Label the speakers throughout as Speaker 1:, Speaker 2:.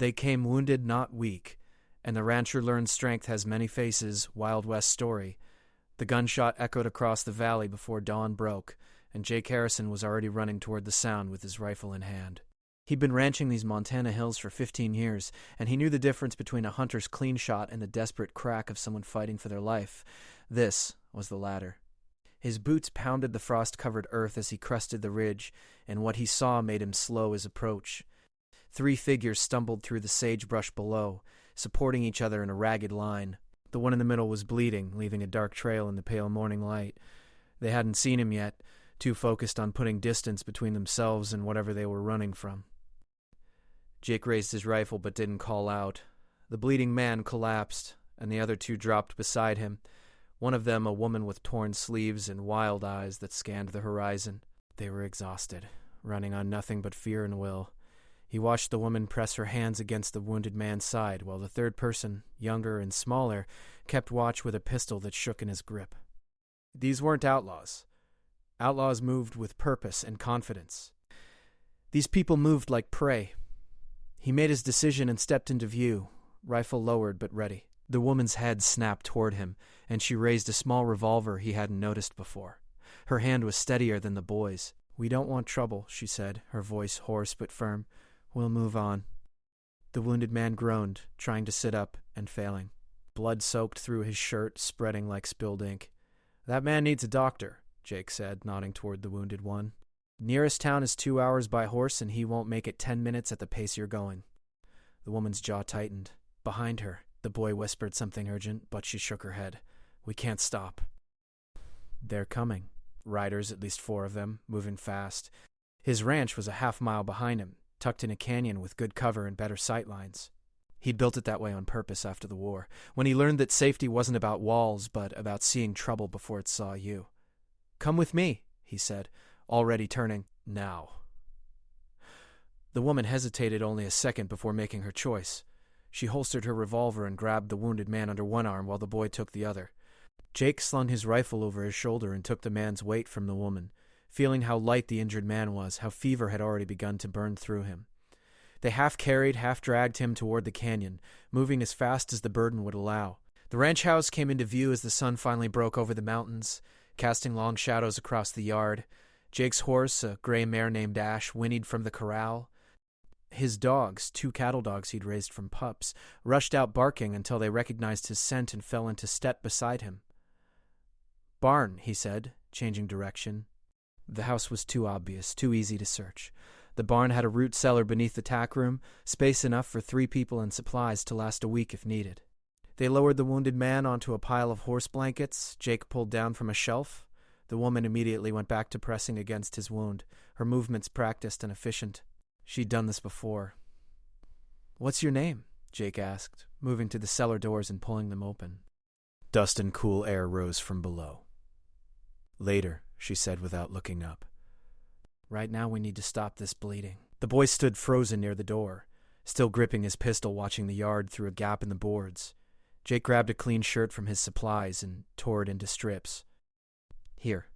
Speaker 1: They came wounded, not weak, and the rancher learned strength has many faces, Wild West story. The gunshot echoed across the valley before dawn broke, and Jake Harrison was already running toward the sound with his rifle in hand. He'd been ranching these Montana hills for 15 years, and he knew the difference between a hunter's clean shot and the desperate crack of someone fighting for their life. This was the latter. His boots pounded the frost-covered earth as he crested the ridge, and what he saw made him slow his approach. 3 figures stumbled through the sagebrush below, supporting each other in a ragged line. The one in the middle was bleeding, leaving a dark trail in the pale morning light. They hadn't seen him yet, too focused on putting distance between themselves and whatever they were running from. Jake raised his rifle but didn't call out. The bleeding man collapsed, and the other 2 dropped beside him, one of them a woman with torn sleeves and wild eyes that scanned the horizon. They were exhausted, running on nothing but fear and will. He watched the woman press her hands against the wounded man's side, while the third person, younger and smaller, kept watch with a pistol that shook in his grip. These weren't outlaws. Outlaws moved with purpose and confidence. These people moved like prey. He made his decision and stepped into view, rifle lowered but ready. The woman's head snapped toward him, and she raised a small revolver he hadn't noticed before. Her hand was steadier than the boy's. "We don't want trouble," she said, her voice hoarse but firm. "We'll move on." The wounded man groaned, trying to sit up and failing. Blood soaked through his shirt, spreading like spilled ink. "That man needs a doctor," Jake said, nodding toward the wounded one. "Nearest town is 2 hours by horse, and he won't make it 10 minutes at the pace you're going." The woman's jaw tightened. Behind her, the boy whispered something urgent, but she shook her head. "We can't stop." "They're coming." Riders, at least 4 of them, moving fast. His ranch was a half-mile behind him, tucked in a canyon with good cover and better sight lines. He'd built it that way on purpose after the war, when he learned that safety wasn't about walls, but about seeing trouble before it saw you. "Come with me," he said, already turning. "Now." The woman hesitated only a second before making her choice. She holstered her revolver and grabbed the wounded man under one arm while the boy took the other. Jake slung his rifle over his shoulder and took the man's weight from the woman, feeling how light the injured man was, how fever had already begun to burn through him. They half-carried, half-dragged him toward the canyon, moving as fast as the burden would allow. The ranch house came into view as the sun finally broke over the mountains, casting long shadows across the yard. Jake's horse, a gray mare named Ash, whinnied from the corral. His dogs, 2 cattle dogs he'd raised from pups, rushed out barking until they recognized his scent and fell into step beside him. "Barn," he said, changing direction. The house was too obvious, too easy to search. The barn had a root cellar beneath the tack room, space enough for 3 people and supplies to last a week if needed. They lowered the wounded man onto a pile of horse blankets Jake pulled down from a shelf. The woman immediately went back to pressing against his wound, her movements practiced and efficient. She'd done this before. "What's your name?" Jake asked, moving to the cellar doors and pulling them open. Dust and cool air rose from below. "Later," she said without looking up. "Right now we need to stop this bleeding." The boy stood frozen near the door, still gripping his pistol, watching the yard through a gap in the boards. Jake grabbed a clean shirt from his supplies and tore it into strips. "Here."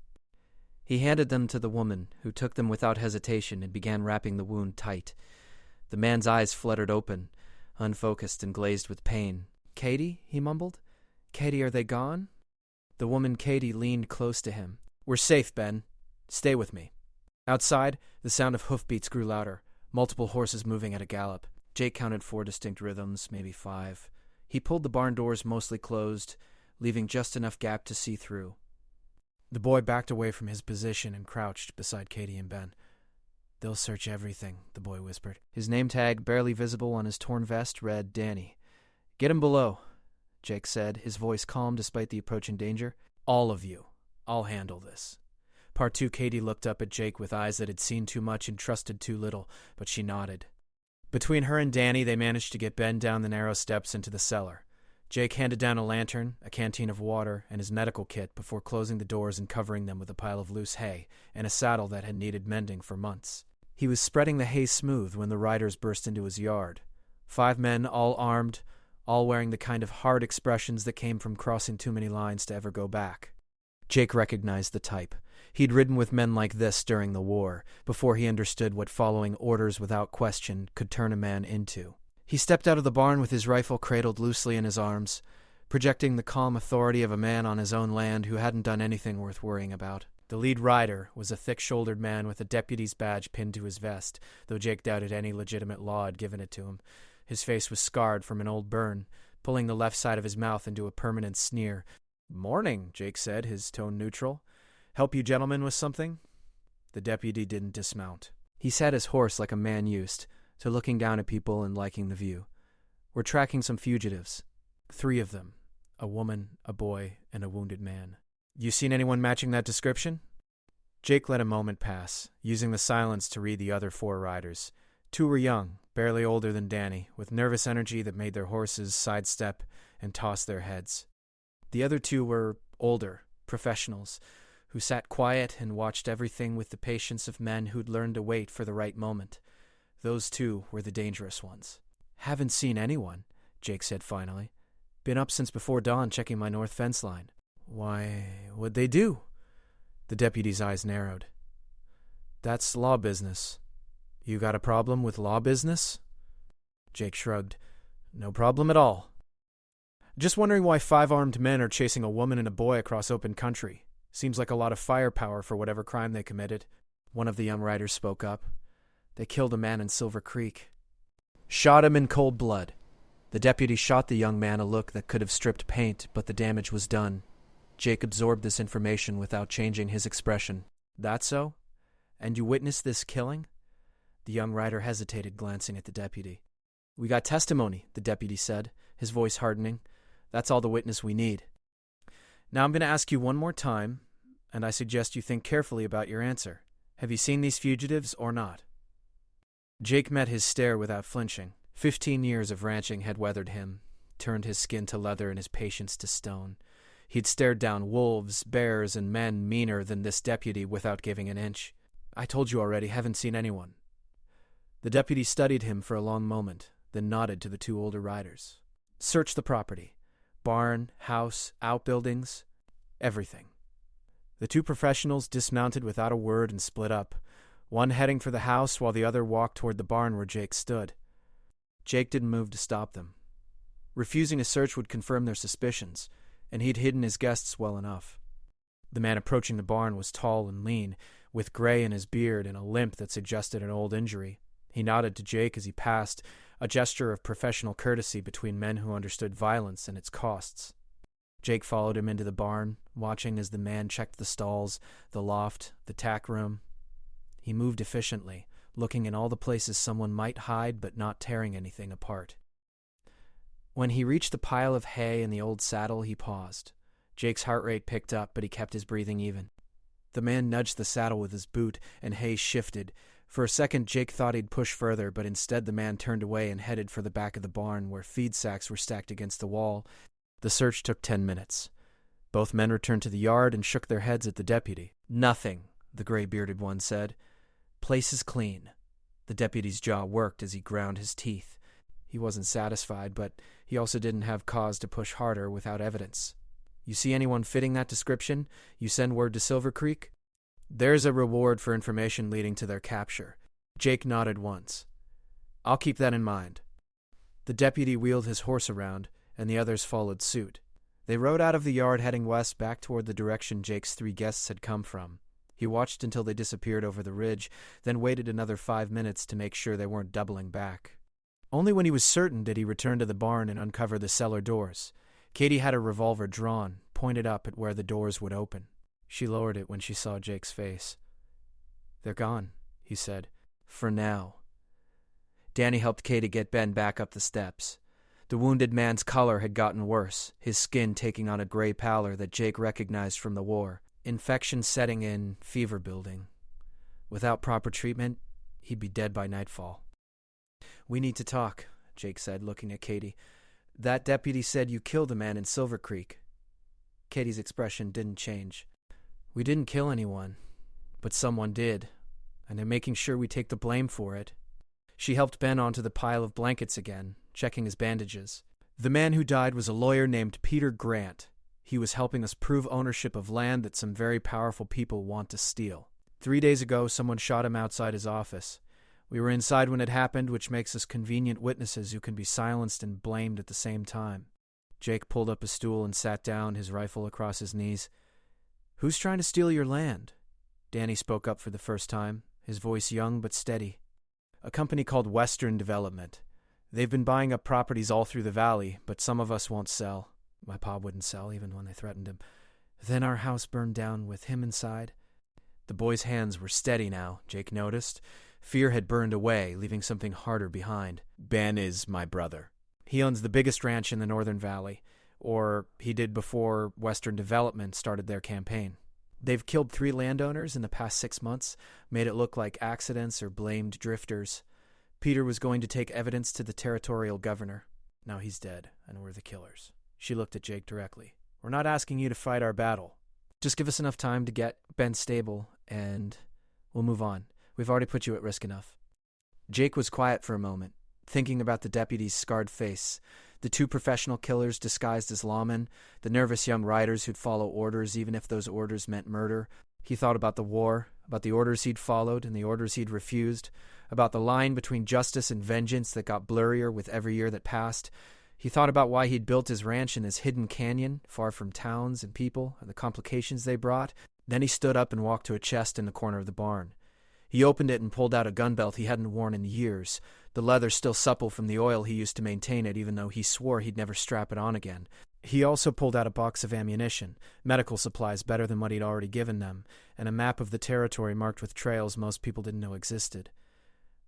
Speaker 1: He handed them to the woman, who took them without hesitation and began wrapping the wound tight. The man's eyes fluttered open, unfocused and glazed with pain. "Katie?" he mumbled. "Katie, are they gone?" The woman Katie leaned close to him. "We're safe, Ben. Stay with me." Outside, the sound of hoofbeats grew louder, multiple horses moving at a gallop. Jake counted 4 distinct rhythms, maybe 5. He pulled the barn doors mostly closed, leaving just enough gap to see through. The boy backed away from his position and crouched beside Katie and Ben. "They'll search everything," the boy whispered. His name tag, barely visible on his torn vest, read Danny. "Get him below," Jake said, his voice calm despite the approaching danger. "All of you. I'll handle this." Part 2 Katie looked up at Jake with eyes that had seen too much and trusted too little, but she nodded. Between her and Danny, they managed to get Ben down the narrow steps into the cellar. Jake handed down a lantern, a canteen of water, and his medical kit before closing the doors and covering them with a pile of loose hay and a saddle that had needed mending for months. He was spreading the hay smooth when the riders burst into his yard. 5 men, all armed, all wearing the kind of hard expressions that came from crossing too many lines to ever go back. Jake recognized the type. He'd ridden with men like this during the war, before he understood what following orders without question could turn a man into. He stepped out of the barn with his rifle cradled loosely in his arms, projecting the calm authority of a man on his own land who hadn't done anything worth worrying about. The lead rider was a thick-shouldered man with a deputy's badge pinned to his vest, though Jake doubted any legitimate law had given it to him. His face was scarred from an old burn, pulling the left side of his mouth into a permanent sneer. "Morning," Jake said, his tone neutral. "Help you gentlemen with something?" The deputy didn't dismount. He sat his horse like a man used to looking down at people and liking the view. "We're tracking some fugitives. 3 of them. A woman, a boy, and a wounded man. You seen anyone matching that description?" Jake let a moment pass, using the silence to read the other 4 riders. 2 were young, barely older than Danny, with nervous energy that made their horses sidestep and toss their heads. The other 2 were older, professionals, who sat quiet and watched everything with the patience of men who'd learned to wait for the right moment. Those 2 were the dangerous ones. "Haven't seen anyone," Jake said finally. "Been up since before dawn checking my north fence line." "Why, what'd they do?" The deputy's eyes narrowed. "That's law business." "You got a problem with law business?" Jake shrugged. "No problem at all. Just wondering why 5 armed men are chasing a woman and a boy across open country. Seems like a lot of firepower for whatever crime they committed." One of the young riders spoke up. "They killed a man in Silver Creek. Shot him in cold blood." The deputy shot the young man a look that could have stripped paint, but the damage was done. Jake absorbed this information without changing his expression. "That so? And you witnessed this killing?" The young rider hesitated, glancing at the deputy. "We got testimony," the deputy said, his voice hardening. "That's all the witness we need. Now I'm going to ask you one more time, and I suggest you think carefully about your answer. Have you seen these fugitives or not?" Jake met his stare without flinching. 15 years of ranching had weathered him, turned his skin to leather and his patience to stone. He'd stared down wolves, bears, and men meaner than this deputy without giving an inch. "I told you already, haven't seen anyone." The deputy studied him for a long moment, then nodded to the 2 older riders. "Search the property. Barn, house, outbuildings, everything." The 2 professionals dismounted without a word and split up, one heading for the house while the other walked toward the barn where Jake stood. Jake didn't move to stop them. Refusing a search would confirm their suspicions, and he'd hidden his guests well enough. The man approaching the barn was tall and lean, with gray in his beard and a limp that suggested an old injury. He nodded to Jake as he passed, a gesture of professional courtesy between men who understood violence and its costs. Jake followed him into the barn, watching as the man checked the stalls, the loft, the tack room. He moved efficiently, looking in all the places someone might hide but not tearing anything apart. When he reached the pile of hay and the old saddle, he paused. Jake's heart rate picked up, but he kept his breathing even. The man nudged the saddle with his boot, and hay shifted. For a second, Jake thought he'd push further, but instead the man turned away and headed for the back of the barn, where feed sacks were stacked against the wall. The search took 10 minutes. Both men returned to the yard and shook their heads at the deputy. "Nothing," the gray-bearded one said. "Place is clean." The deputy's jaw worked as he ground his teeth. He wasn't satisfied, but he also didn't have cause to push harder without evidence. "You see anyone fitting that description? You send word to Silver Creek?" "There's a reward for information leading to their capture." Jake nodded once. "I'll keep that in mind." The deputy wheeled his horse around, and the others followed suit. They rode out of the yard heading west back toward the direction Jake's 3 guests had come from. He watched until they disappeared over the ridge, then waited another 5 minutes to make sure they weren't doubling back. Only when he was certain did he return to the barn and uncover the cellar doors. Katie had her revolver drawn, pointed up at where the doors would open. She lowered it when she saw Jake's face. "They're gone," he said. "For now." Danny helped Katie get Ben back up the steps. The wounded man's color had gotten worse, his skin taking on a gray pallor that Jake recognized from the war. Infection setting in, fever building. Without proper treatment, he'd be dead by nightfall. "We need to talk," Jake said, looking at Katie. "That deputy said you killed a man in Silver Creek." Katie's expression didn't change. "We didn't kill anyone, but someone did, and they're making sure we take the blame for it." She helped Ben onto the pile of blankets again, checking his bandages. "The man who died was a lawyer named Peter Grant. He was helping us prove ownership of land that some very powerful people want to steal. 3 days ago, someone shot him outside his office. We were inside when it happened, which makes us convenient witnesses who can be silenced and blamed at the same time. Jake pulled up a stool and sat down, his rifle across his knees. Who's trying to steal your land? Danny spoke up for the first time, his voice young but steady. A company called Western Development. They've been buying up properties all through the valley, but some of us won't sell. My pa wouldn't sell, even when they threatened him. Then our house burned down with him inside. The boy's hands were steady now, Jake noticed. Fear had burned away, leaving something harder behind. Ben is my brother. He owns the biggest ranch in the Northern Valley, or he did before Western Development started their campaign. They've killed 3 landowners in the past 6 months, made it look like accidents or blamed drifters. Peter was going to take evidence to the territorial governor. Now he's dead, and we're the killers. She looked at Jake directly. We're not asking you to fight our battle. Just give us enough time to get Ben stable, and we'll move on. We've already put you at risk enough. Jake was quiet for a moment, thinking about the deputy's scarred face, the 2 professional killers disguised as lawmen, the nervous young riders who'd follow orders even if those orders meant murder. He thought about the war, about the orders he'd followed and the orders he'd refused, about the line between justice and vengeance that got blurrier with every year that passed. He thought about why he'd built his ranch in this hidden canyon, far from towns and people, and the complications they brought. Then he stood up and walked to a chest in the corner of the barn. He opened it and pulled out a gun belt he hadn't worn in years, the leather still supple from the oil he used to maintain it, even though he swore he'd never strap it on again. He also pulled out a box of ammunition, medical supplies better than what he'd already given them, and a map of the territory marked with trails most people didn't know existed.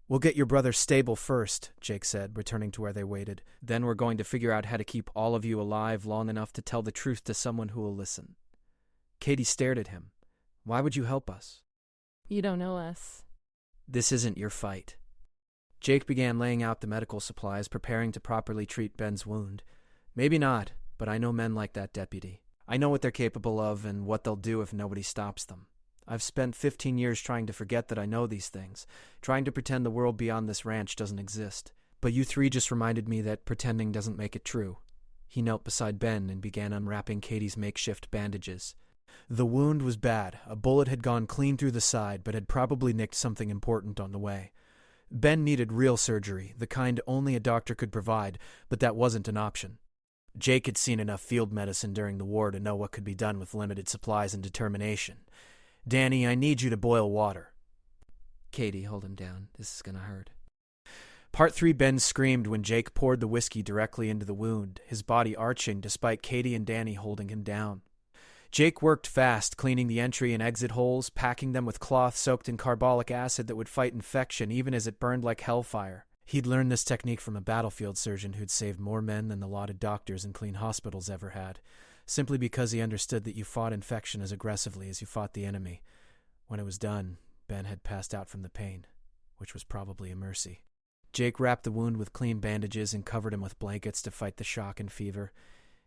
Speaker 1: We'll get your brother stable first, Jake said, returning to where they waited. Then we're going to figure out how to keep all of you alive long enough to tell the truth to someone who will listen. Katie stared at him. Why would you help us?
Speaker 2: You don't know us.
Speaker 1: This isn't your fight. Jake began laying out the medical supplies, preparing to properly treat Ben's wound. Maybe not, but I know men like that deputy. I know what they're capable of and what they'll do if nobody stops them. I've spent 15 years trying to forget that I know these things, trying to pretend the world beyond this ranch doesn't exist. But you 3 just reminded me that pretending doesn't make it true. He knelt beside Ben and began unwrapping Katie's makeshift bandages. The wound was bad. A bullet had gone clean through the side, but had probably nicked something important on the way. Ben needed real surgery, the kind only a doctor could provide, but that wasn't an option. Jake had seen enough field medicine during the war to know what could be done with limited supplies and determination. Danny, I need you to boil water. Katie, hold him down. This is gonna hurt. Part 3, Ben screamed when Jake poured the whiskey directly into the wound, his body arching despite Katie and Danny holding him down. Jake worked fast, cleaning the entry and exit holes, packing them with cloth soaked in carbolic acid that would fight infection even as it burned like hellfire. He'd learned this technique from a battlefield surgeon who'd saved more men than the lauded doctors and clean hospitals ever had, simply because he understood that you fought infection as aggressively as you fought the enemy. When it was done, Ben had passed out from the pain, which was probably a mercy. Jake wrapped the wound with clean bandages and covered him with blankets to fight the shock and fever.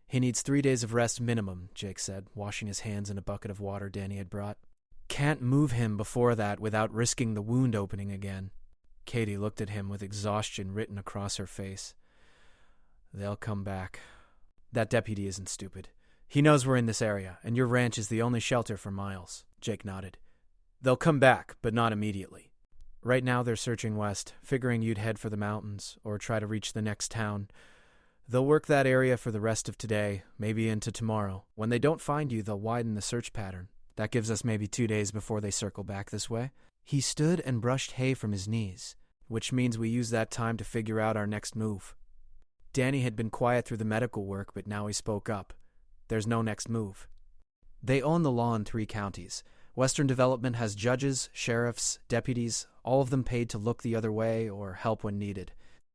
Speaker 1: He needs 3 days of rest minimum, Jake said, washing his hands in a bucket of water Danny had brought. Can't move him before that without risking the wound opening again. Katie looked at him with exhaustion written across her face. They'll come back. That deputy isn't stupid. He knows we're in this area, and your ranch is the only shelter for miles. Jake nodded. They'll come back, but not immediately. Right now they're searching west, figuring you'd head for the mountains, or try to reach the next town. They'll work that area for the rest of today, maybe into tomorrow. When they don't find you, they'll widen the search pattern. That gives us maybe 2 days before they circle back this way. He stood and brushed hay from his knees, which means we use that time to figure out our next move. Danny had been quiet through the medical work, but now he spoke up. There's no next move. They own the law in 3 counties. Western Development has judges, sheriffs, deputies, all of them paid to look the other way or help when needed.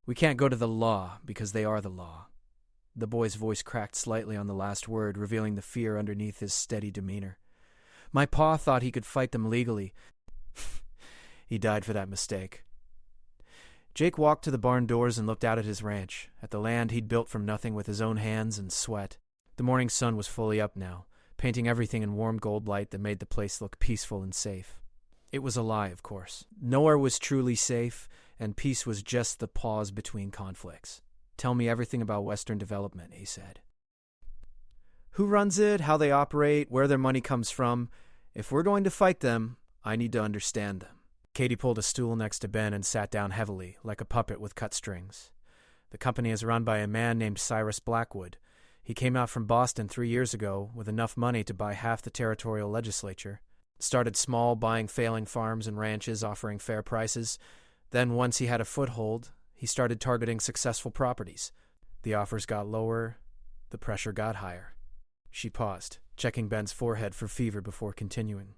Speaker 1: We can't go to the law because they are the law. The boy's voice cracked slightly on the last word, revealing the fear underneath his steady demeanor. My pa thought he could fight them legally. He died for that mistake. Jake walked to the barn doors and looked out at his ranch, at the land he'd built from nothing with his own hands and sweat. The morning sun was fully up now, painting everything in warm gold light that made the place look peaceful and safe. It was a lie, of course. Nowhere was truly safe, and peace was just the pause between conflicts. Tell me everything about Western Development, he said. Who runs it, how they operate, where their money comes from. If we're going to fight them, I need to understand them. Katie pulled a stool next to Ben and sat down heavily, like a puppet with cut strings. The company is run by a man named Cyrus Blackwood. He came out from Boston 3 years ago with enough money to buy half the territorial legislature. Started small, buying failing farms and ranches, offering fair prices. Then, once he had a foothold, he started targeting successful properties. The offers got lower, the pressure got higher. She paused, checking Ben's forehead for fever before continuing.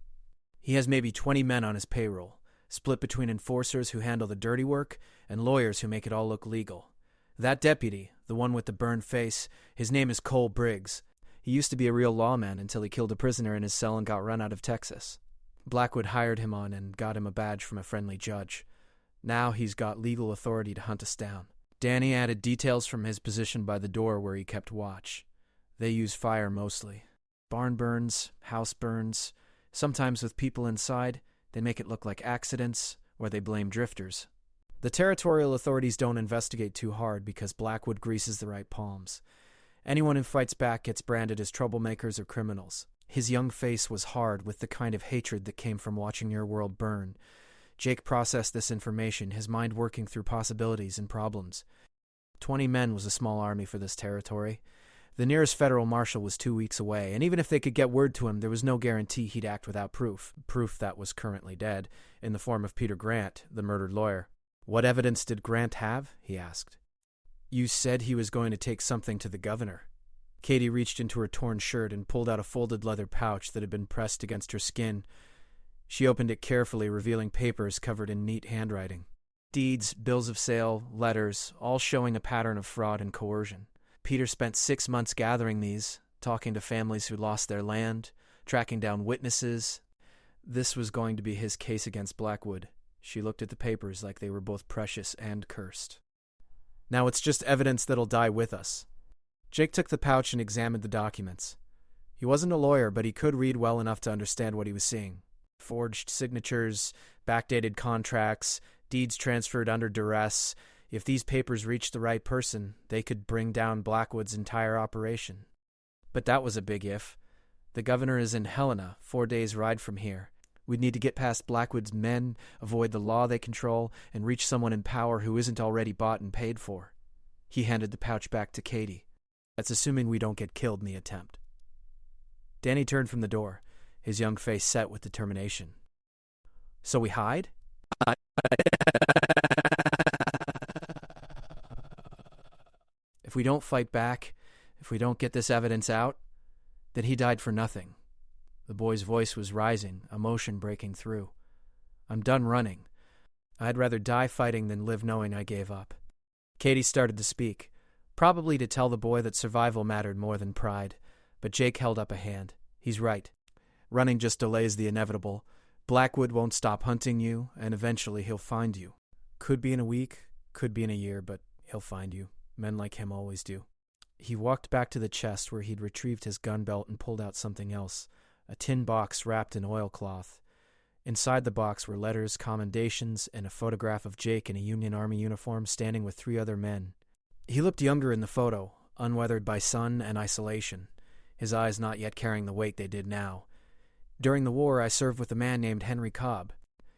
Speaker 1: He has maybe 20 men on his payroll, split between enforcers who handle the dirty work and lawyers who make it all look legal. That deputy, the one with the burned face, his name is Cole Briggs. He used to be a real lawman until he killed a prisoner in his cell and got run out of Texas. Blackwood hired him on and got him a badge from a friendly judge. Now he's got legal authority to hunt us down. Danny added details from his position by the door where he kept watch. They use fire mostly. Barn burns, house burns. Sometimes with people inside, they make it look like accidents, or they blame drifters. The territorial authorities don't investigate too hard because Blackwood greases the right palms. Anyone who fights back gets branded as troublemakers or criminals. His young face was hard with the kind of hatred that came from watching your world burn. Jake processed this information, his mind working through possibilities and problems. 20 men was a small army for this territory. The nearest federal marshal was 2 weeks away, and even if they could get word to him, there was no guarantee he'd act without proof that was currently dead, in the form of Peter Grant, the murdered lawyer. What evidence did Grant have? He asked. You said he was going to take something to the governor. Katie reached into her torn shirt and pulled out a folded leather pouch that had been pressed against her skin. She opened it carefully, revealing papers covered in neat handwriting. Deeds, bills of sale, letters, all showing a pattern of fraud and coercion. Peter spent 6 months gathering these, talking to families who lost their land, tracking down witnesses. This was going to be his case against Blackwood. She looked at the papers like they were both precious and cursed. Now it's just evidence that'll die with us. Jake took the pouch and examined the documents. He wasn't a lawyer, but he could read well enough to understand what he was seeing. Forged signatures, backdated contracts, deeds transferred under duress. If these papers reached the right person, they could bring down Blackwood's entire operation. But that was a big if. The governor is in Helena, 4 days' ride from here. We'd need to get past Blackwood's men, avoid the law they control, and reach someone in power who isn't already bought and paid for. He handed the pouch back to Katie. That's assuming we don't get killed in the attempt. Danny turned from the door, his young face set with determination. So we hide? If we don't fight back, if we don't get this evidence out, then he died for nothing. The boy's voice was rising, emotion breaking through. I'm done running. I'd rather die fighting than live knowing I gave up. Katie started to speak, probably to tell the boy that survival mattered more than pride, but Jake held up a hand. He's right. Running just delays the inevitable. Blackwood won't stop hunting you, and eventually he'll find you. Could be in a week, could be in a year, but he'll find you. Men like him always do. He walked back to the chest where he'd retrieved his gun belt and pulled out something else. A tin box wrapped in oilcloth. Inside the box were letters, commendations, and a photograph of Jake in a Union Army uniform standing with 3 other men. He looked younger in the photo, unweathered by sun and isolation, his eyes not yet carrying the weight they did now. During the war, I served with a man named Henry Cobb.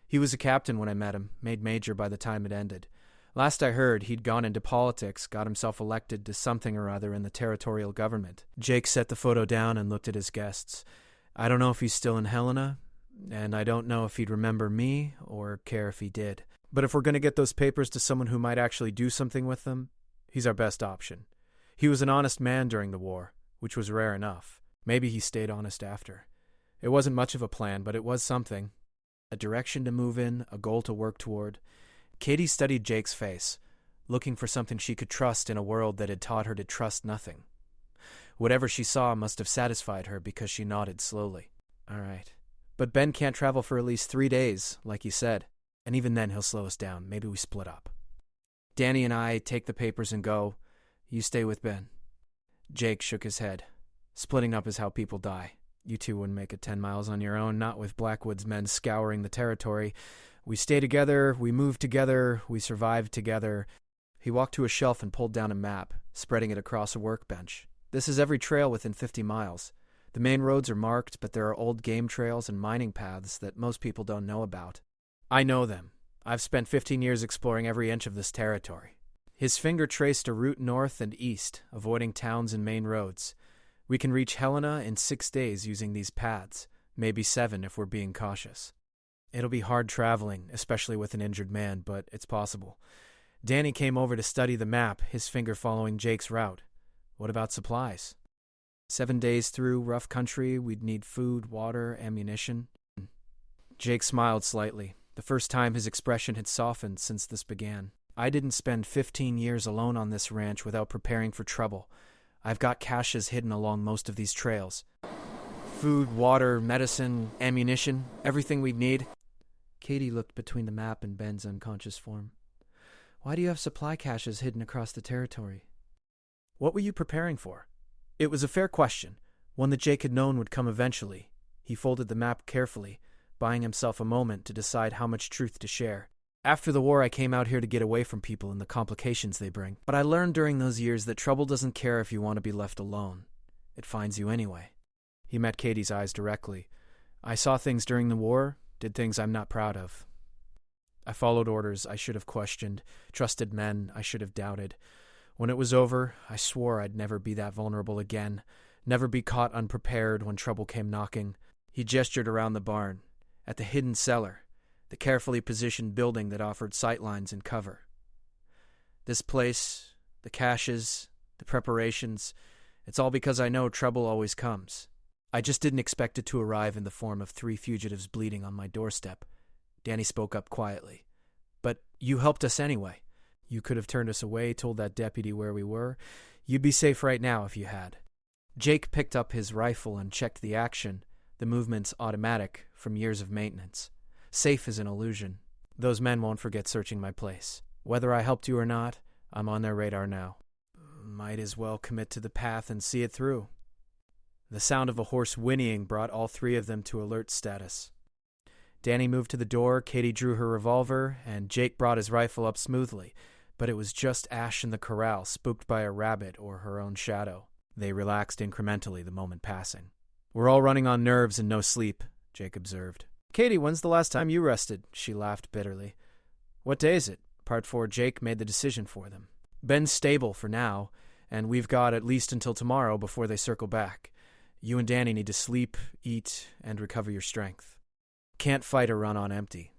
Speaker 1: He was a captain when I met him, made major by the time it ended. Last I heard, he'd gone into politics, got himself elected to something or other in the territorial government. Jake set the photo down and looked at his guests. I don't know if he's still in Helena, and I don't know if he'd remember me or care if he did. But if we're going to get those papers to someone who might actually do something with them, he's our best option. He was an honest man during the war, which was rare enough. Maybe he stayed honest after. It wasn't much of a plan, but it was something. A direction to move in, a goal to work toward. Katie studied Jake's face, looking for something she could trust in a world that had taught her to trust nothing. Whatever she saw must have satisfied her because she nodded slowly. All right. But Ben can't travel for at least 3 days, like you said. And even then he'll slow us down. Maybe we split up. Danny and I take the papers and go. You stay with Ben. Jake shook his head. Splitting up is how people die. You two wouldn't make it 10 miles on your own, not with Blackwood's men scouring the territory. We stay together, we move together, we survive together. He walked to a shelf and pulled down a map, spreading it across a workbench. This is every trail within 50 miles. The main roads are marked, but there are old game trails and mining paths that most people don't know about. I know them. I've spent 15 years exploring every inch of this territory. His finger traced a route north and east, avoiding towns and main roads. We can reach Helena in 6 days using these paths, maybe 7 if we're being cautious. It'll be hard traveling, especially with an injured man, but it's possible. Danny came over to study the map, his finger following Jake's route. What about supplies? 7 days through rough country, we'd need food, water, ammunition. Jake smiled slightly, the first time his expression had softened since this began. I didn't spend 15 years alone on this ranch without preparing for trouble. I've got caches hidden along most of these trails. Food, water, medicine, ammunition, everything we'd need. Katie looked between the map and Ben's unconscious form. Why do you have supply caches hidden across the territory? What were you preparing for? It was a fair question, one that Jake had known would come eventually. He folded the map carefully, buying himself a moment to decide how much truth to share. After the war, I came out here to get away from people and the complications they bring. But I learned during those years that trouble doesn't care if you want to be left alone. It finds you anyway. He met Katie's eyes directly. I saw things during the war, did things I'm not proud of. I followed orders I should have questioned, trusted men I should have doubted. When it was over, I swore I'd never be that vulnerable again, never be caught unprepared when trouble came knocking. He gestured around the barn, at the hidden cellar, the carefully positioned building that offered sightlines and cover. This place, the caches, the preparations, it's all because I know trouble always comes. I just didn't expect it to arrive in the form of 3 fugitives bleeding on my doorstep. Danny spoke up quietly. But you helped us anyway. You could have turned us away, told that deputy where we were. You'd be safe right now if you had. Jake picked up his rifle and checked the action, the movement's automatic from years of maintenance. Safe is an illusion. Those men won't forget searching my place. Whether I helped you or not, I'm on their radar now. Might as well commit to the path and see it through. The sound of a horse whinnying brought all 3 of them to alert status. Danny moved to the door, Katie drew her revolver, and Jake brought his rifle up smoothly, but it was just Ash in the corral, spooked by a rabbit or her own shadow. They relaxed incrementally, the moment passing. We're all running on nerves and no sleep, Jake observed. Katie, when's the last time you rested? She laughed bitterly. What day is it? Part 4, Jake made the decision for them. Ben's stable for now, and we've got at least until tomorrow before they circle back. You and Danny need to sleep, eat, and recover your strength. Can't fight or run on empty.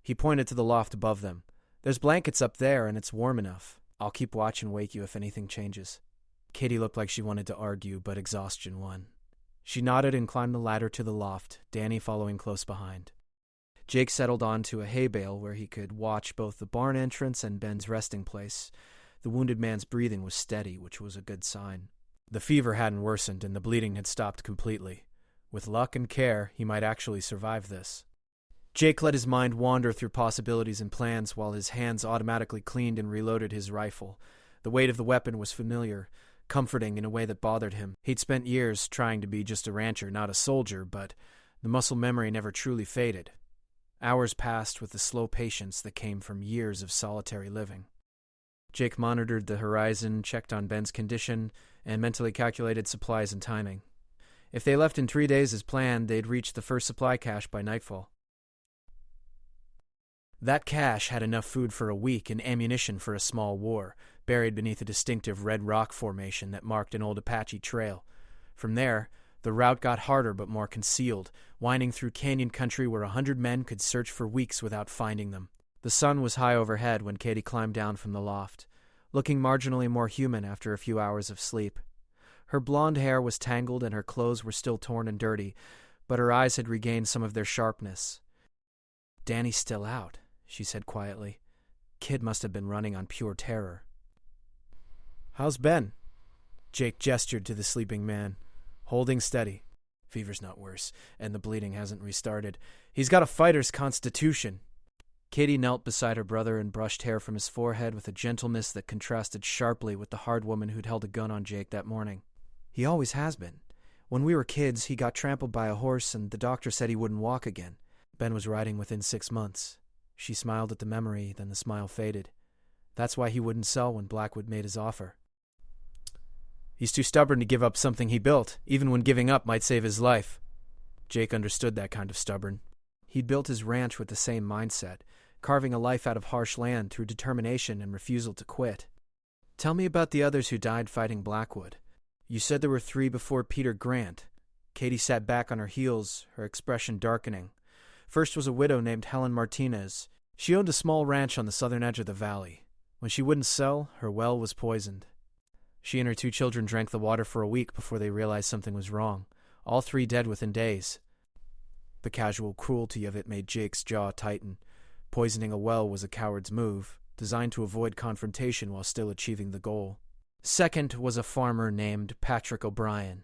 Speaker 1: He pointed to the loft above them. There's blankets up there, and it's warm enough. I'll keep watch and wake you if anything changes. Katie looked like she wanted to argue, but exhaustion won. She nodded and climbed the ladder to the loft, Danny following close behind. Jake settled onto a hay bale where he could watch both the barn entrance and Ben's resting place. The wounded man's breathing was steady, which was a good sign. The fever hadn't worsened, and the bleeding had stopped completely. With luck and care, he might actually survive this. Jake let his mind wander through possibilities and plans while his hands automatically cleaned and reloaded his rifle. The weight of the weapon was familiar, comforting in a way that bothered him. He'd spent years trying to be just a rancher, not a soldier, but the muscle memory never truly faded. Hours passed with the slow patience that came from years of solitary living. Jake monitored the horizon, checked on Ben's condition, and mentally calculated supplies and timing. If they left in 3 days as planned, they'd reach the first supply cache by nightfall. That cache had enough food for a week and ammunition for a small war, buried beneath a distinctive red rock formation that marked an old Apache trail. From there, the route got harder but more concealed, winding through canyon country where 100 men could search for weeks without finding them. The sun was high overhead when Katie climbed down from the loft, looking marginally more human after a few hours of sleep. Her blonde hair was tangled and her clothes were still torn and dirty, but her eyes had regained some of their sharpness. Danny's still out, she said quietly. Kid must have been running on pure terror. How's Ben? Jake gestured to the sleeping man. Holding steady. Fever's not worse, and the bleeding hasn't restarted. He's got a fighter's constitution. Katie knelt beside her brother and brushed hair from his forehead with a gentleness that contrasted sharply with the hard woman who'd held a gun on Jake that morning. He always has been. When we were kids, he got trampled by a horse and the doctor said he wouldn't walk again. Ben was riding within 6 months. She smiled at the memory, then the smile faded. That's why he wouldn't sell when Blackwood made his offer. He's too stubborn to give up something he built, even when giving up might save his life. Jake understood that kind of stubborn. He'd built his ranch with the same mindset, carving a life out of harsh land through determination and refusal to quit. Tell me about the others who died fighting Blackwood. You said there were 3 before Peter Grant. Katie sat back on her heels, her expression darkening. First was a widow named Helen Martinez. She owned a small ranch on the southern edge of the valley. When she wouldn't sell, her well was poisoned. She and her 2 children drank the water for a week before they realized something was wrong. All 3 dead within days. The casual cruelty of it made Jake's jaw tighten. Poisoning a well was a coward's move, designed to avoid confrontation while still achieving the goal. Second was a farmer named Patrick O'Brien.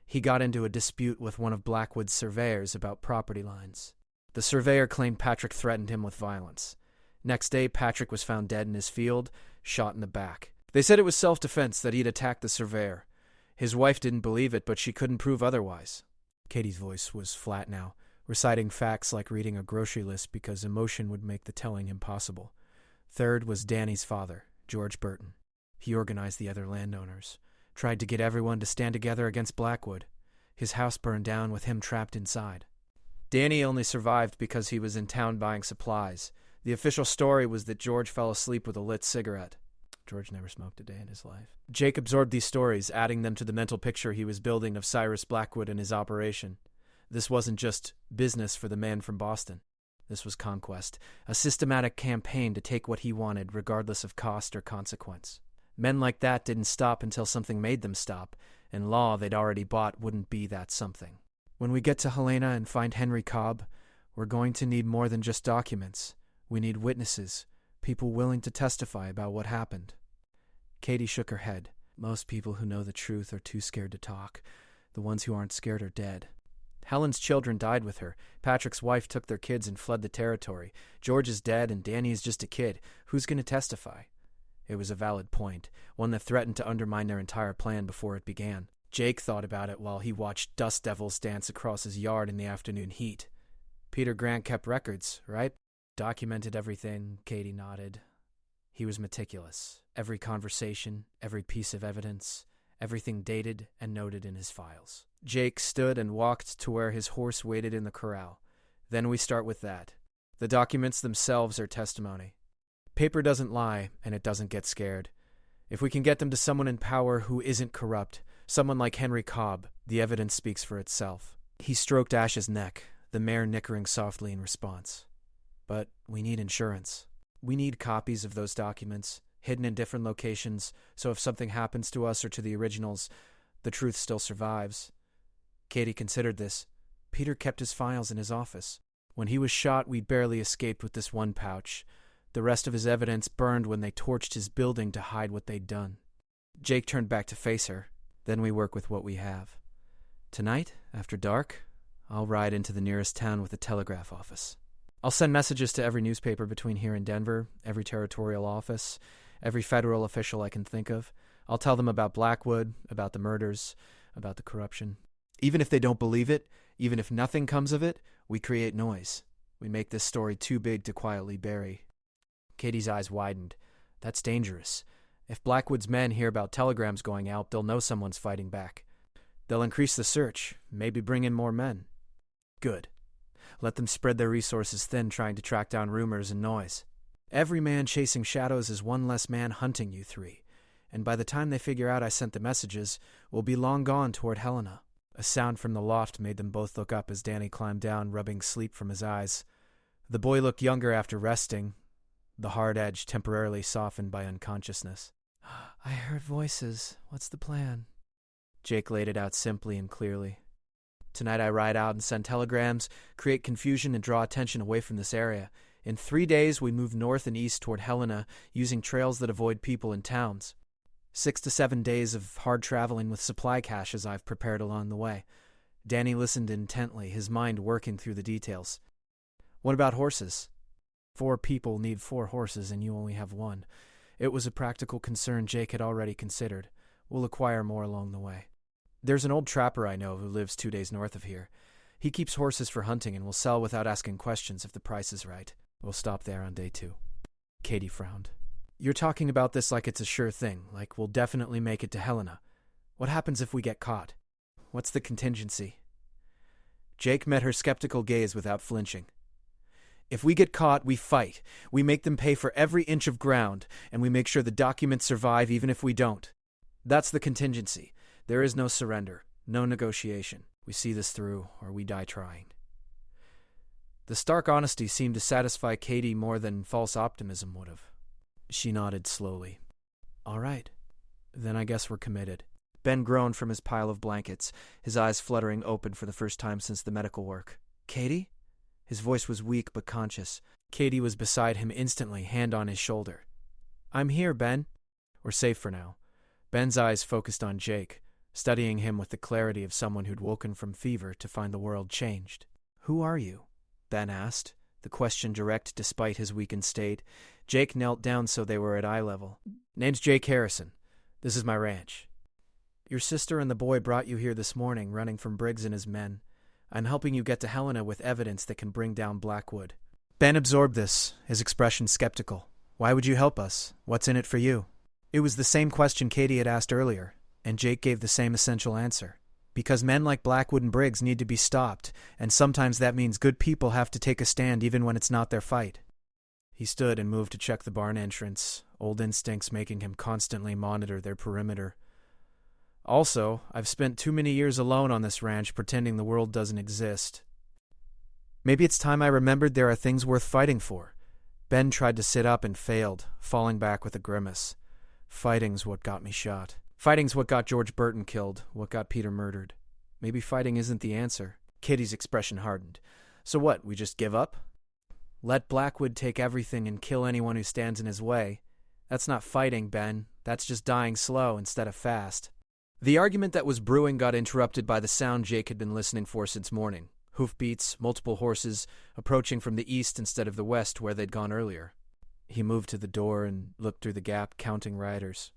Speaker 1: He got into a dispute with one of Blackwood's surveyors about property lines. The surveyor claimed Patrick threatened him with violence. Next day, Patrick was found dead in his field, shot in the back. They said it was self-defense, that he'd attacked the surveyor. His wife didn't believe it, but she couldn't prove otherwise. Katie's voice was flat now, reciting facts like reading a grocery list because emotion would make the telling impossible. Third was Danny's father, George Burton. He organized the other landowners, tried to get everyone to stand together against Blackwood. His house burned down with him trapped inside. Danny only survived because he was in town buying supplies. The official story was that George fell asleep with a lit cigarette. George never smoked a day in his life. Jake absorbed these stories, adding them to the mental picture he was building of Cyrus Blackwood and his operation. This wasn't just business for the man from Boston. This was conquest, a systematic campaign to take what he wanted, regardless of cost or consequence. Men like that didn't stop until something made them stop, and law they'd already bought wouldn't be that something. When we get to Helena and find Henry Cobb, we're going to need more than just documents. We need witnesses, people willing to testify about what happened. Katie shook her head. Most people who know the truth are too scared to talk. The ones who aren't scared are dead. Helen's children died with her. Patrick's wife took their kids and fled the territory. George is dead and Danny is just a kid. Who's going to testify? It was a valid point, one that threatened to undermine their entire plan before it began. Jake thought about it while he watched dust devils dance across his yard in the afternoon heat. Peter Grant kept records, right? Documented everything, Katie nodded. He was meticulous. Every conversation, every piece of evidence, everything dated and noted in his files. Jake stood and walked to where his horse waited in the corral. Then we start with that. The documents themselves are testimony. Paper doesn't lie, and it doesn't get scared. If we can get them to someone in power who isn't corrupt, someone like Henry Cobb, the evidence speaks for itself. He stroked Ash's neck, the mare nickering softly in response. But we need insurance. We need copies of those documents, hidden in different locations, so if something happens to us or to the originals, the truth still survives. Katie considered this. Peter kept his files in his office. When he was shot, we barely escaped with this one pouch. The rest of his evidence burned when they torched his building to hide what they'd done. Jake turned back to face her. Then we work with what we have. Tonight, after dark, I'll ride into the nearest town with a telegraph office. I'll send messages to every newspaper between here and Denver, every territorial office, every federal official I can think of. I'll tell them about Blackwood, about the murders, about the corruption. Even if they don't believe it, even if nothing comes of it, we create noise. We make this story too big to quietly bury. Katie's eyes widened. That's dangerous. If Blackwood's men hear about telegrams going out, they'll know someone's fighting back. They'll increase the search, maybe bring in more men. Good. Let them spread their resources thin trying to track down rumors and noise. Every man chasing shadows is one less man hunting you 3. And by the time they figure out I sent the messages, we'll be long gone toward Helena. A sound from the loft made them both look up as Danny climbed down, rubbing sleep from his eyes. The boy looked younger after resting, the hard edge temporarily softened by unconsciousness. I heard voices. What's the plan? Jake laid it out simply and clearly. Tonight I ride out and send telegrams, create confusion, and draw attention away from this area. In 3 days, we move north and east toward Helena, using trails that avoid people and towns. 6 to 7 days of hard traveling with supply caches I've prepared along the way. Danny listened intently, his mind working through the details. What about horses? 4 people need 4 horses, and you only have 1. It was a practical concern Jake had already considered. We'll acquire more along the way. There's an old trapper I know who lives 2 days north of here. He keeps horses for hunting and will sell without asking questions if the price is right. We'll stop there on day 2. Katie frowned. You're talking about this like it's a sure thing, like we'll definitely make it to Helena. What happens if we get caught? What's the contingency? Jake met her skeptical gaze without flinching. If we get caught, we fight. We make them pay for every inch of ground, and we make sure the documents survive even if we don't. That's the contingency. There is no surrender, no negotiation. We see this through, or we die trying. The stark honesty seemed to satisfy Katie more than false optimism would have. She nodded slowly. All right. Then I guess we're committed. Ben groaned from his pile of blankets, his eyes fluttering open for the first time since the medical work. Katie? His voice was weak but conscious. Katie was beside him instantly, hand on his shoulder. I'm here, Ben. We're safe for now. Ben's eyes focused on Jake, studying him with the clarity of someone who'd woken from fever to find the world changed. Who are you? Ben asked, the question direct despite his weakened state. Jake knelt down so they were at eye level. Name's Jake Harrison. This is my ranch. Your sister and the boy brought you here this morning, running from Briggs and his men. I'm helping you get to Helena with evidence that can bring down Blackwood. Ben absorbed this, his expression skeptical. Why would you help us? What's in it for you? It was the same question Katie had asked earlier, and Jake gave the same essential answer. Because men like Blackwood and Briggs need to be stopped, and sometimes that means good people have to take a stand even when it's not their fight. He stood and moved to check the barn entrance, old instincts making him constantly monitor their perimeter. Also, I've spent too many years alone on this ranch pretending the world doesn't exist. Maybe it's time I remembered there are things worth fighting for. Ben tried to sit up and failed, falling back with a grimace. Fighting's what got me shot. Fighting's what got George Burton killed, what got Peter murdered. Maybe fighting isn't the answer. Kitty's expression hardened. So what, we just give up? Let Blackwood take everything and kill anyone who stands in his way. That's not fighting, Ben. That's just dying slow instead of fast. The argument that was brewing got interrupted by the sound Jake had been listening for since morning. Hoofbeats, multiple horses, approaching from the east instead of the west where they'd gone earlier. He moved to the door and looked through the gap, counting riders.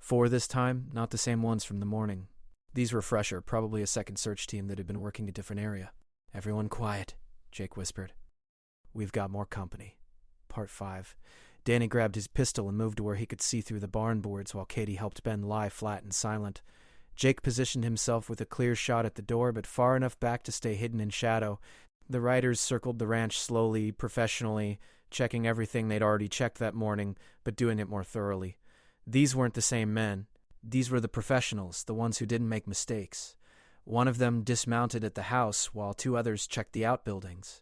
Speaker 1: 4 this time, not the same ones from the morning. These were fresher, probably a second search team that had been working a different area. Everyone quiet, Jake whispered. We've got more company. Part 5. Danny grabbed his pistol and moved to where he could see through the barn boards while Katie helped Ben lie flat and silent. Jake positioned himself with a clear shot at the door, but far enough back to stay hidden in shadow. The riders circled the ranch slowly, professionally, checking everything they'd already checked that morning, but doing it more thoroughly. These weren't the same men. These were the professionals, the ones who didn't make mistakes. One of them dismounted at the house, while 2 others checked the outbuildings.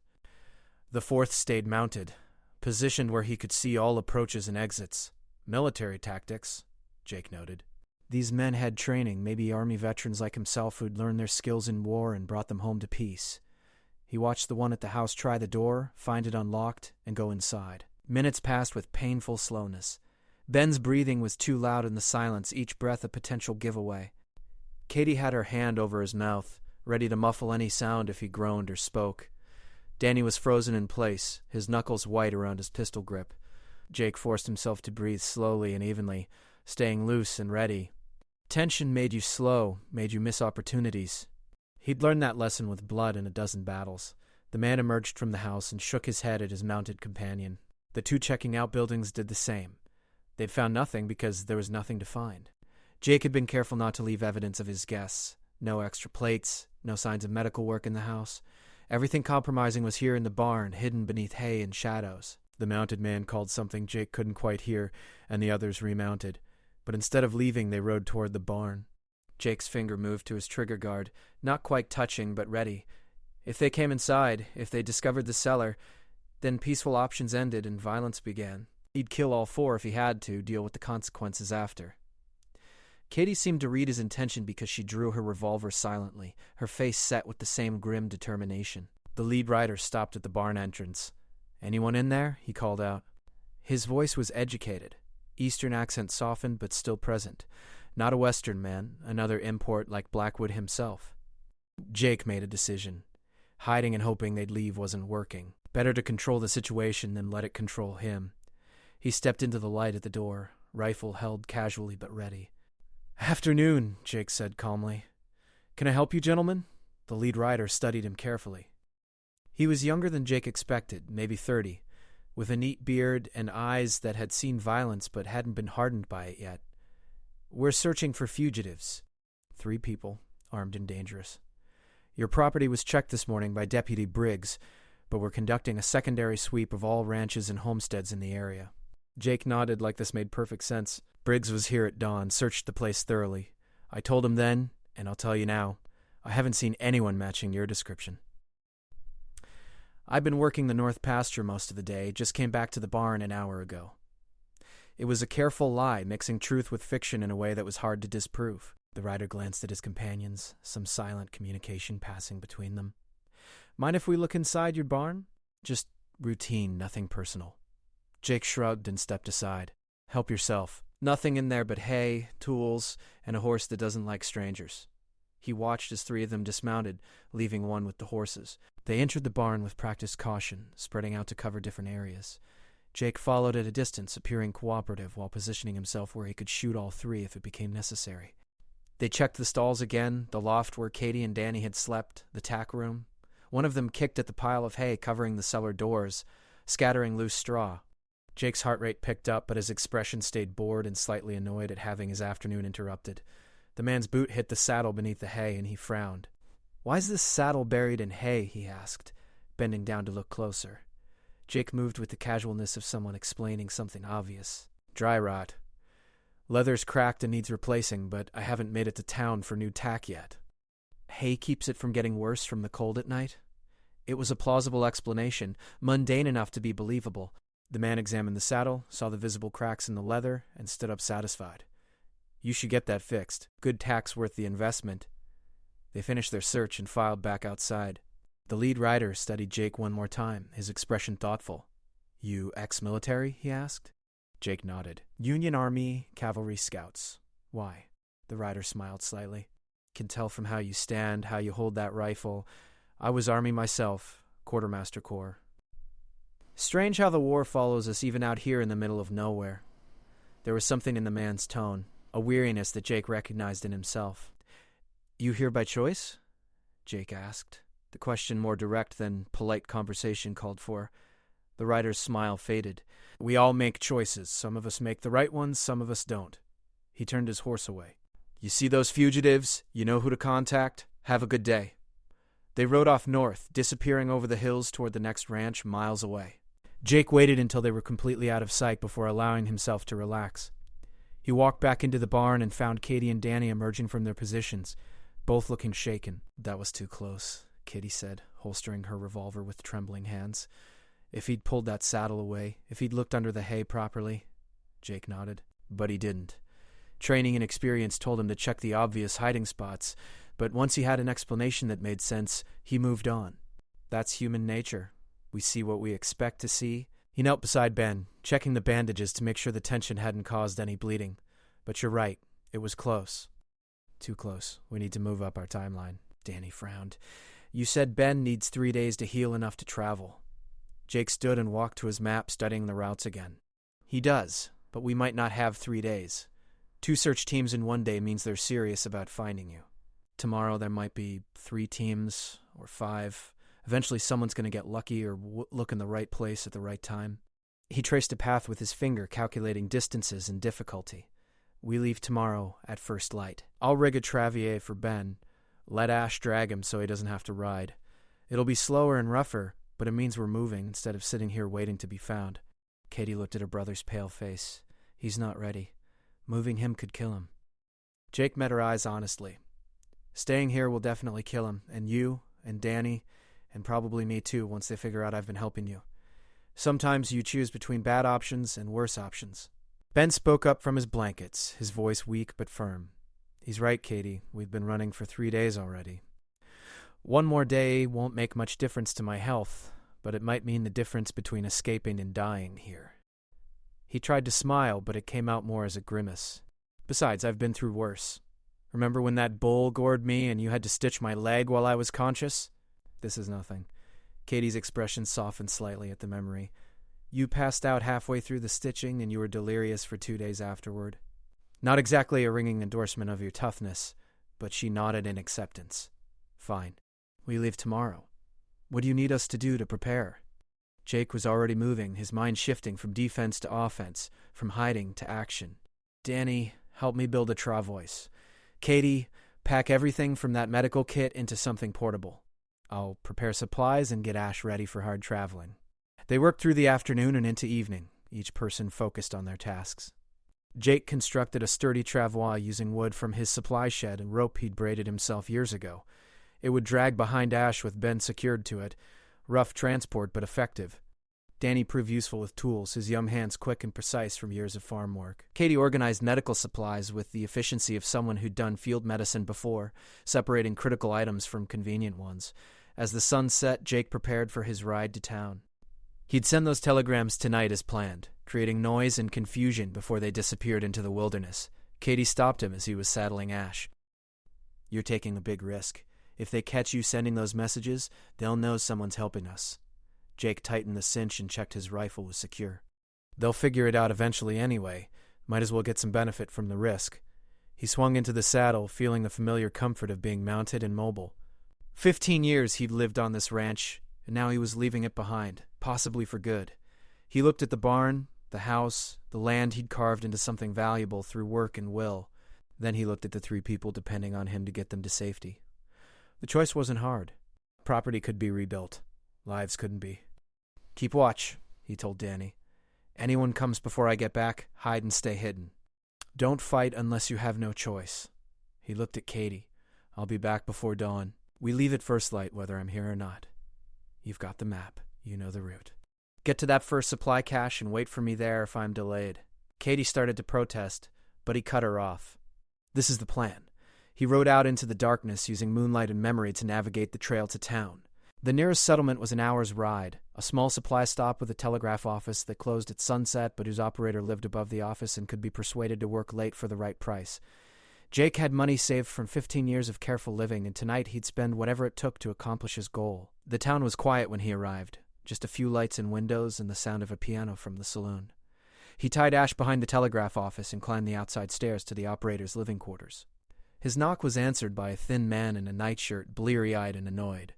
Speaker 1: The 4th stayed mounted, positioned where he could see all approaches and exits. Military tactics, Jake noted. These men had training, maybe Army veterans like himself who'd learned their skills in war and brought them home to peace. He watched the one at the house try the door, find it unlocked, and go inside. Minutes passed with painful slowness. Ben's breathing was too loud in the silence, each breath a potential giveaway. Katie had her hand over his mouth, ready to muffle any sound if he groaned or spoke. Danny was frozen in place, his knuckles white around his pistol grip. Jake forced himself to breathe slowly and evenly, staying loose and ready. Tension made you slow, made you miss opportunities. He'd learned that lesson with blood in a dozen battles. The man emerged from the house and shook his head at his mounted companion. The 2 checking outbuildings did the same. They'd found nothing because there was nothing to find. Jake had been careful not to leave evidence of his guests. No extra plates, no signs of medical work in the house. Everything compromising was here in the barn, hidden beneath hay and shadows. The mounted man called something Jake couldn't quite hear, and the others remounted. But instead of leaving, they rode toward the barn. Jake's finger moved to his trigger guard, not quite touching, but ready. If they came inside, if they discovered the cellar, then peaceful options ended and violence began. He'd kill all 4 if he had to, deal with the consequences after. Katie seemed to read his intention because she drew her revolver silently, her face set with the same grim determination. The lead rider stopped at the barn entrance. "Anyone in there?" he called out. His voice was educated. Eastern accent softened but still present. Not a Western man, another import like Blackwood himself. Jake made a decision. Hiding and hoping they'd leave wasn't working. Better to control the situation than let it control him. He stepped into the light at the door, rifle held casually but ready. "Afternoon," Jake said calmly. "Can I help you, gentlemen?" The lead rider studied him carefully. He was younger than Jake expected, maybe 30. With a neat beard and eyes that had seen violence but hadn't been hardened by it yet. "We're searching for fugitives." 3 people, armed and dangerous. "Your property was checked this morning by Deputy Briggs. but we're conducting a secondary sweep of all ranches and homesteads in the area. Jake nodded like this made perfect sense. Briggs was here at dawn, searched the place thoroughly. I told him then, and I'll tell you now, I haven't seen anyone matching your description. I've been working the north pasture most of the day, just came back to the barn an hour ago. It was a careful lie, mixing truth with fiction in a way that was hard to disprove. The rider glanced at his companions, some silent communication passing between them. Mind if we look inside your barn? Just routine, nothing personal. Jake shrugged and stepped aside. Help yourself. Nothing in there but hay, tools, and a horse that doesn't like strangers. He watched as 3 of them dismounted, leaving one with the horses. They entered the barn with practiced caution, spreading out to cover different areas. Jake followed at a distance, appearing cooperative while positioning himself where he could shoot all 3 if it became necessary. They checked the stalls again, the loft where Katie and Danny had slept, the tack room. One of them kicked at the pile of hay covering the cellar doors, scattering loose straw. Jake's heart rate picked up, but his expression stayed bored and slightly annoyed at having his afternoon interrupted. The man's boot hit the saddle beneath the hay, and he frowned. "Why's this saddle buried in hay?" he asked, bending down to look closer. Jake moved with the casualness of someone explaining something obvious. "Dry rot. Leather's cracked and needs replacing, but I haven't made it to town for new tack yet." "Hay keeps it from getting worse from the cold at night?" It was a plausible explanation, mundane enough to be believable. The man examined the saddle, saw the visible cracks in the leather, and stood up satisfied. "You should get that fixed. Good tack's worth the investment." They finished their search and filed back outside. The lead rider studied Jake one more time, his expression thoughtful. "You ex-military?" he asked. Jake nodded. "Union Army, Cavalry Scouts." "Why?" The rider smiled slightly. "Can tell from how you stand, how you hold that rifle. I was Army myself, Quartermaster Corps." Strange how the war follows us even out here in the middle of nowhere. There was something in the man's tone, a weariness that Jake recognized in himself. "You here by choice?" Jake asked, the question more direct than polite conversation called for. The rider's smile faded. "We all make choices. Some of us make the right ones, some of us don't." He turned his horse away. "You see those fugitives? You know who to contact? Have a good day." They rode off north, disappearing over the hills toward the next ranch miles away. Jake waited until they were completely out of sight before allowing himself to relax. He walked back into the barn and found Katie and Danny emerging from their positions, both looking shaken. "That was too close," Katie said, holstering her revolver with trembling hands. "If he'd pulled that saddle away, if he'd looked under the hay properly." Jake nodded. "But he didn't. Training and experience told him to check the obvious hiding spots, but once he had an explanation that made sense, he moved on. That's human nature. We see what we expect to see." He knelt beside Ben, checking the bandages to make sure the tension hadn't caused any bleeding. "But you're right. It was close." "Too close. We need to move up our timeline." Danny frowned. "You said Ben needs 3 days to heal enough to travel." Jake stood and walked to his map, studying the routes again. "He does, but we might not have 3 days. 2 search teams in 1 day means they're serious about finding you. Tomorrow there might be 3 teams or 5. Eventually someone's going to get lucky or look in the right place at the right time." He traced a path with his finger, calculating distances and difficulty. "We leave tomorrow at first light. I'll rig a Travier for Ben. Let Ash drag him so he doesn't have to ride. It'll be slower and rougher, but it means we're moving instead of sitting here waiting to be found." Katie looked at her brother's pale face. "He's not ready. Moving him could kill him." Jake met her eyes honestly. "Staying here will definitely kill him, and you, and Danny, and probably me too once they figure out I've been helping you. Sometimes you choose between bad options and worse options." Ben spoke up from his blankets, his voice weak but firm. "He's right, Katie. We've been running for 3 days already. 1 more day won't make much difference to my health, but it might mean the difference between escaping and dying here." He tried to smile, but it came out more as a grimace. "Besides, I've been through worse. Remember when that bull gored me and you had to stitch my leg while I was conscious?" "This is nothing." Katie's expression softened slightly at the memory. "You passed out halfway through the stitching and you were delirious for 2 days afterward." Not exactly a ringing endorsement of your toughness, but she nodded in acceptance. "Fine. We leave tomorrow. What do you need us to do to prepare?" Jake was already moving, his mind shifting from defense to offense, from hiding to action. "Danny, help me build a travois. Katie, pack everything from that medical kit into something portable. I'll prepare supplies and get Ash ready for hard traveling. They worked through the afternoon and into evening, each person focused on their tasks. Jake constructed a sturdy travois using wood from his supply shed and rope he'd braided himself years ago. It would drag behind Ash with Ben secured to it. Rough transport, but effective. Danny proved useful with tools, his young hands quick and precise from years of farm work. Katie organized medical supplies with the efficiency of someone who'd done field medicine before, separating critical items from convenient ones. As the sun set, Jake prepared for his ride to town. He'd send those telegrams tonight as planned, creating noise and confusion before they disappeared into the wilderness. Katie stopped him as he was saddling Ash. "You're taking a big risk. If they catch you sending those messages, they'll know someone's helping us." Jake tightened the cinch and checked his rifle was secure. "They'll figure it out eventually anyway. Might as well get some benefit from the risk." He swung into the saddle, feeling the familiar comfort of being mounted and mobile. 15 years he'd lived on this ranch, and now he was leaving it behind, possibly for good. He looked at the barn, the house, the land he'd carved into something valuable through work and will. Then he looked at the 3 people depending on him to get them to safety. The choice wasn't hard. Property could be rebuilt. Lives couldn't be. "Keep watch," he told Danny. "Anyone comes before I get back, hide and stay hidden. Don't fight unless you have no choice." He looked at Katie. "I'll be back before dawn. We leave at first light whether I'm here or not. You've got the map. You know the route. Get to that first supply cache and wait for me there if I'm delayed." Katie started to protest, but he cut her off. "This is the plan." He rode out into the darkness using moonlight and memory to navigate the trail to town. The nearest settlement was an hour's ride, a small supply stop with a telegraph office that closed at sunset but whose operator lived above the office and could be persuaded to work late for the right price. Jake had money saved from 15 years of careful living, and tonight he'd spend whatever it took to accomplish his goal. The town was quiet when he arrived, just a few lights and windows and the sound of a piano from the saloon. He tied Ash behind the telegraph office and climbed the outside stairs to the operator's living quarters. His knock was answered by a thin man in a nightshirt, bleary-eyed and annoyed.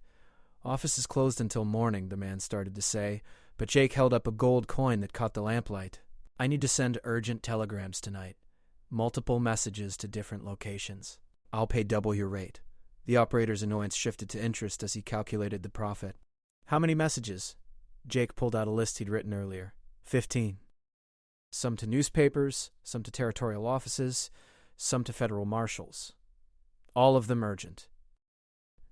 Speaker 1: "Office is closed until morning," the man started to say, but Jake held up a gold coin that caught the lamplight. "I need to send urgent telegrams tonight. Multiple messages to different locations. I'll pay double your rate." The operator's annoyance shifted to interest as he calculated the profit. "How many messages?" Jake pulled out a list he'd written earlier. 15. Some to newspapers, some to territorial offices, some to federal marshals. All of them urgent.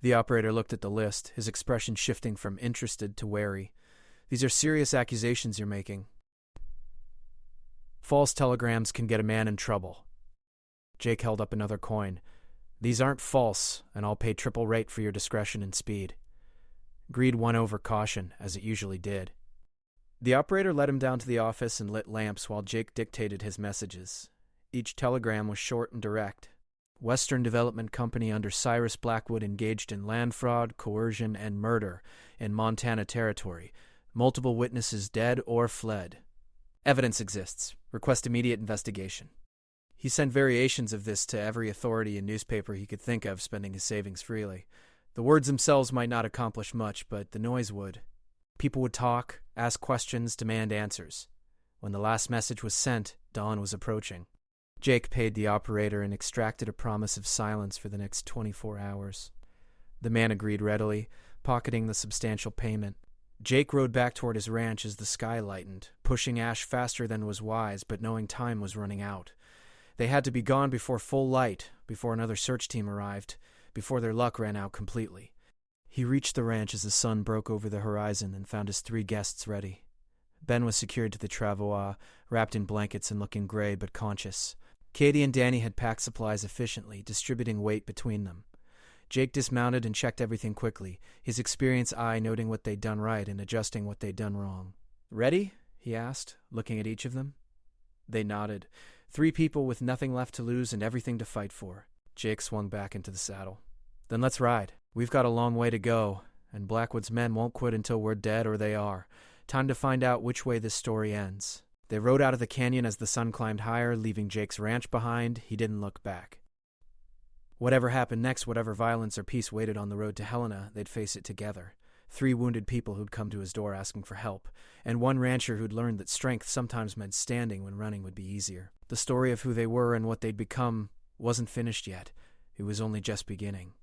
Speaker 1: The operator looked at the list, his expression shifting from interested to wary. "These are serious accusations you're making. False telegrams can get a man in trouble." Jake held up another coin. "These aren't false, and I'll pay triple rate for your discretion and speed." Greed won over caution, as it usually did. The operator led him down to the office and lit lamps while Jake dictated his messages. Each telegram was short and direct. Western Development Company under Cyrus Blackwood engaged in land fraud, coercion, and murder in Montana Territory. Multiple witnesses dead or fled. Evidence exists. Request immediate investigation. He sent variations of this to every authority and newspaper he could think of, spending his savings freely. The words themselves might not accomplish much, but the noise would. People would talk, ask questions, demand answers. When the last message was sent, dawn was approaching. Jake paid the operator and extracted a promise of silence for the next 24 hours. The man agreed readily, pocketing the substantial payment. Jake rode back toward his ranch as the sky lightened, pushing Ash faster than was wise, but knowing time was running out. They had to be gone before full light, before another search team arrived, before their luck ran out completely. He reached the ranch as the sun broke over the horizon and found his 3 guests ready. Ben was secured to the travois, wrapped in blankets and looking gray but conscious. Katie and Danny had packed supplies efficiently, distributing weight between them. Jake dismounted and checked everything quickly, his experienced eye noting what they'd done right and adjusting what they'd done wrong. "Ready?" he asked, looking at each of them. They nodded. 3 people with nothing left to lose and everything to fight for. Jake swung back into the saddle. "Then let's ride. We've got a long way to go, and Blackwood's men won't quit until we're dead or they are. Time to find out which way this story ends." They rode out of the canyon as the sun climbed higher, leaving Jake's ranch behind. He didn't look back. Whatever happened next, whatever violence or peace waited on the road to Helena, they'd face it together. 3 wounded people who'd come to his door asking for help, and 1 rancher who'd learned that strength sometimes meant standing when running would be easier. The story of who they were and what they'd become wasn't finished yet. It was only just beginning.